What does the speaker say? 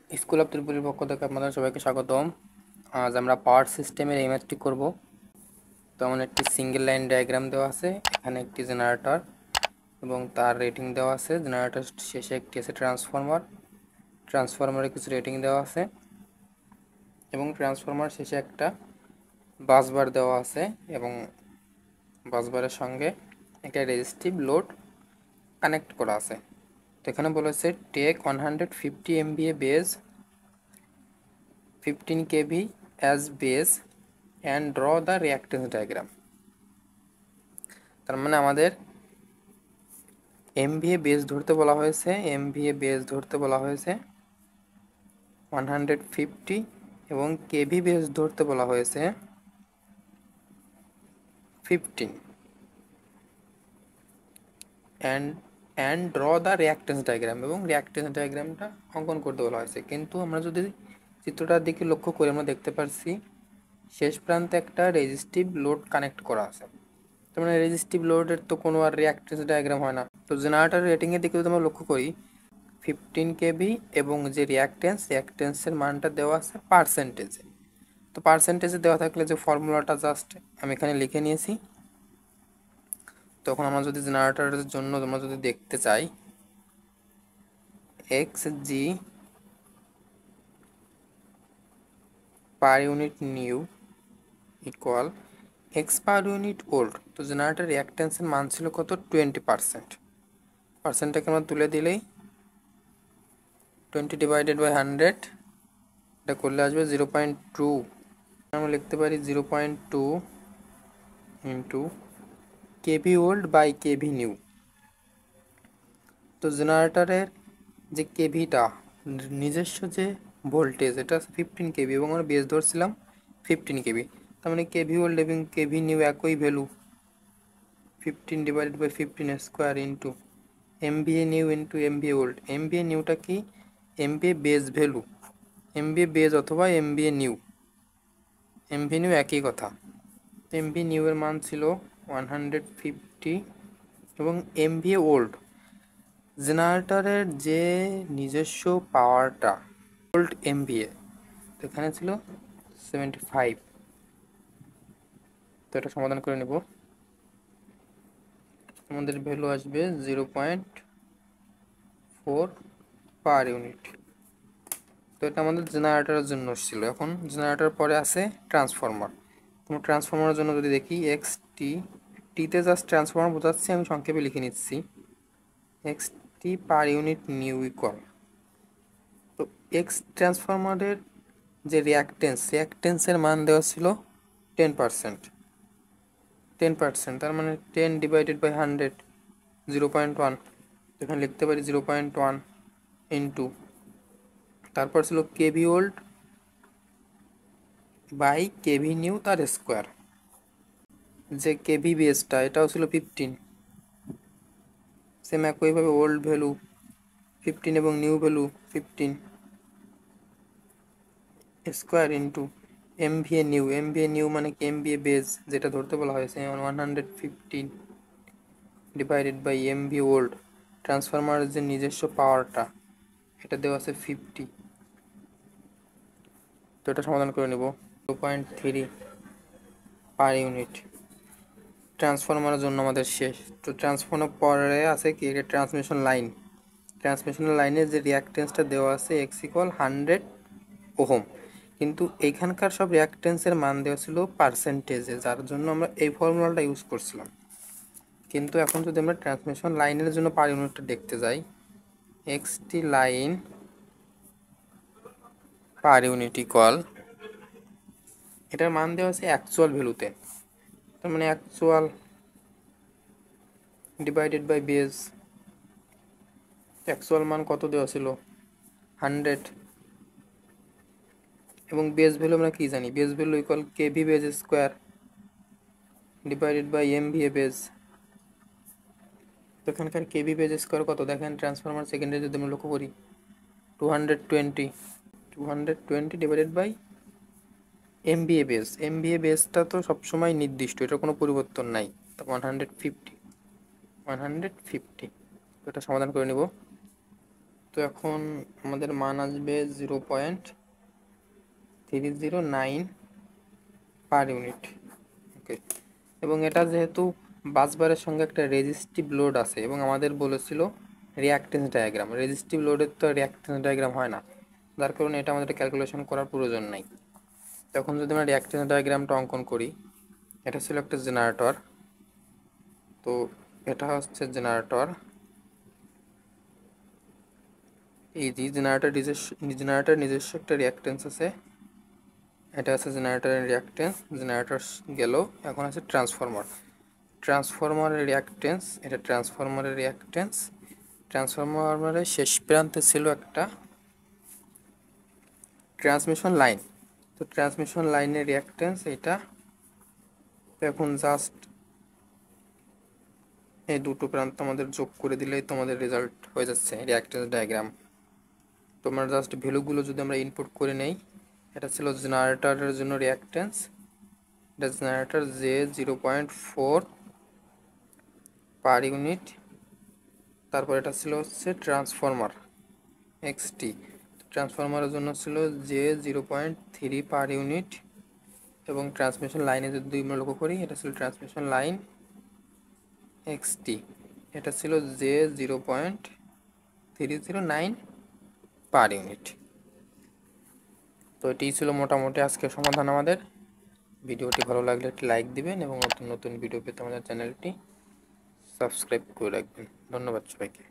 School of ত্রিপুরার পক্ষ থেকে আপনাদের সবাইকে স্বাগতম। আজ আমরা পাওয়ার সিস্টেমের এই ম্যাথটি করব। তেমন একটি সিঙ্গেল লাইন ডায়াগ্রাম দেওয়া আছে, এখানে একটি জেনারেটর এবং তার রেটিং দেওয়া আছে। জেনারেটর শেষে একটি আছে ট্রান্সফরমারে কিছু রেটিং দেওয়া আছে এবং ট্রান্সফরমার শেষে একটা বাসবার দেওয়া আছে এবং বাসবারের সঙ্গে একটা রেজিস্টিভ লোড কানেক্ট করা আছে। তো এখানে বলেছে take 150 MVA base 15 kV as base and draw the reactance diagram। তার মানে আমাদের MVA বেস ধরতে বলা হয়েছে, MVA বেস ধরতে বলা হয়েছে 150 এবং KV বেস ধরতে বলা হয়েছে 15 and draw the reactance diagram এবং reactance diagramটা অঙ্কন করতে বলা হয়েছে। কিন্তু আমরা যদি চিত্রটার দিকে লক্ষ্য করি আমরা দেখতে পাচ্ছি শেষ প্রান্তে একটা রেজিস্টিভ লোড কানেক্ট করা আছে। তার মানে রেজিস্টিভ লোডের তো কোনো আর রিঅ্যাক্টেন্স ডায়াগ্রাম হয় না। তো জেনারেটর রেটিংয়ের দিকে যদি আমরা লক্ষ্য করি 15 kV এবং যে রিঅ্যাক্টেন্সের মানটা দেওয়া আছে পার্সেন্টেজে। তো পার্সেন্টেজে দেওয়া থাকলে যে ফর্মুলাটা জাস্ট আমি এখানে লিখে নিয়েছি। তখন আমরা যদি জেনারেটরের জন্য আমরা যদি দেখতে চাই XG per unit new equal x per unit old. তো জেনারেটর রিঅ্যাক্টেন্সের মান ছিল কত 20%। পার্সেন্টটাকে আমরা তুলে দিলেই 20 ডিভাইডেড বাই 100 এটা করলে আসবে 0.2। আমরা লিখতে পারি 0.2 into kV old by kV new. তো জেনারেটরের যে কেভিটা নিজস্ব যে ভোল্টেজ এটা 15 kV এবং আমরা বেস ধরছিলাম 15 kV। তার মানে কেভি ওল্ড এবং কেভি নিউ একই value 15 divided by 15 square into MVA new into MVA old. MVA নিউটা কি MVA base value, MVA base অথবা MVA নিউ, MVA নিউ একই কথা। MVA নিউ এর মান ছিল 150 এবং MVA ওল্ড জেনারেটরের যে নিজস্ব পাওয়ারটা ভোল্ট MVA তো এখানে ছিল 75। তো এটা সমাধান করে নেব। আমাদের ভ্যালু আসবে 0.4 পার ইউনিট। তো এটা আমাদের জেনারেটরের জন্য ছিল। এখন জেনারেটর পরে আছে ট্রান্সফরমার। তোমরা ট্রান্সফরমারের জন্য যদি দেখি টিতে জাস্ট ট্রান্সফরমার বোঝাচ্ছি, আমি সংক্ষেপে লিখে নিচ্ছি XT per unit new equal. তো এক্স ট্রান্সফরমারের যে রিঅ্যাক্টেন্সের মান দেওয়া ছিল 10%। তার মানে 10 ডিভাইডেড বাই 100 0.1। এখানে লিখতে পারি 0.1 ইন্টু তারপর ছিল kV old by kV new তার স্কোয়ার। যে কেভি বেসটা এটাও ছিল 15, সেম একইভাবে ওল্ড ভ্যালু 15 এবং new value 15 square into MVA new মানে কি MVA বেস যেটা ধরতে বলা হয়েছে 115 ডিভাইডেড বাই MVA ওল্ড ট্রান্সফরমারের যে নিজস্ব পাওয়ারটা এটা দেওয়া আছে 50। তো এটা সমাধান করে নেব 2.3 পার ইউনিট। ট্রান্সফরমারের জন্য আমাদের শেষ। তো ট্রান্সফরমার পরে আছে কি এটা ট্রান্সমিশন লাইনের যে রিঅ্যাক্টেন্সটা দেওয়া আছে এক্স ইকুয়াল 100 ওহম। কিন্তু এইখানকার সব রিঅ্যাক্টেন্সের মান দেওয়া ছিল পার্সেন্টেজে, যার জন্য আমরা এই ফর্মুলাটা ইউজ করছিলাম। কিন্তু এখন যদি আমরা ট্রান্সমিশন লাইনের জন্য পার ইউনিটটা দেখতে যাই XT line per unit equal এটার মান দেওয়া আছে অ্যাকচুয়াল ভ্যালুতে। তার মানে actual divided by base. Actual মান কত দেওয়া ছিল 100 এবং বেস ভ্যালু আমরা কি জানি base value equal kV base square divided by MVA base. তো এখানকার কেভি বেস স্কোয়ার কত দেখেন ট্রান্সফরমার সেকেন্ডারি যদি আমরা লক্ষ্য করি 220 ডিভাইডেড বাই MVA বেসটা তো সবসময় নির্দিষ্ট, এটা কোনো পরিবর্তন নাই। তো 150 তো এটা সমাধান করে নিব। তো এখন আমাদের মান আসবে 0.309 পার ইউনিট। ওকে, এবং এটা যেহেতু বাসবারের সঙ্গে একটা রেজিস্টিভ লোড আছে এবং আমাদের বলেছিল রিঅ্যাক্টেন্স ডায়াগ্রাম, রেজিস্টিভ লোডের তো রিঅ্যাক্টেন্স ডায়াগ্রাম হয় না, যার কারণে এটা আমাদের ক্যালকুলেশন করার প্রয়োজন নাই। তখন যদি আমরা রিঅ্যাক্টেন্স ডায়াগ্রামটা অঙ্কন করি, এটা ছিল একটা জেনারেটর। তো এটা হচ্ছে জেনারেটর, এই যে জেনারেটর নিজস্ব একটা রিঅ্যাক্টেন্স আছে, এটা আছে জেনারেটরের রিঅ্যাক্টেন্স। জেনারেটর গেল, এখন আছে ট্রান্সফরমারের রিঅ্যাক্টেন্স, এটা ট্রান্সফরমারের রিঅ্যাক্টেন্স। ট্রান্সফরমারের শেষ প্রান্তে ছিল একটা ট্রান্সমিশন লাইন, তো ট্রান্সমিশন লাইনের রিঅ্যাক্টেন্স এটা। এখন জাস্ট এই দুটো প্রান্ত আমাদের যোগ করে দিলেই তোমাদের রেজাল্ট হয়ে যাচ্ছে রিঅ্যাক্টেন্স ডায়াগ্রাম। তোমরা জাস্ট ভ্যালুগুলো যদি আমরা ইনপুট করে নেই, এটা ছিল জেনারেটরের জন্য রিঅ্যাক্টেন্স, এটা জেনারেটর যে 0.4 পার ইউনিট। তারপর এটা ছিল হচ্ছে ট্রান্সফরমার এক্সটি, ট্রান্সফরমারের জন্য ছিল যে 0.3 পার ইউনিট। এবং ট্রান্সমিশন লাইনে যদি আমরা লক্ষ্য করি, এটা ছিল ট্রান্সমিশন লাইন এক্সটি, এটা ছিল যে 0.309 পার ইউনিট। তো এটি ছিল মোটামুটি আজকের সমাধান আমাদের। ভিডিওটি ভালো লাগলে একটি লাইক দিবেন এবং নতুন নতুন ভিডিও পেতে আমাদের চ্যানেলটি সাবস্ক্রাইব করে রাখবেন। ধন্যবাদ সবাইকে।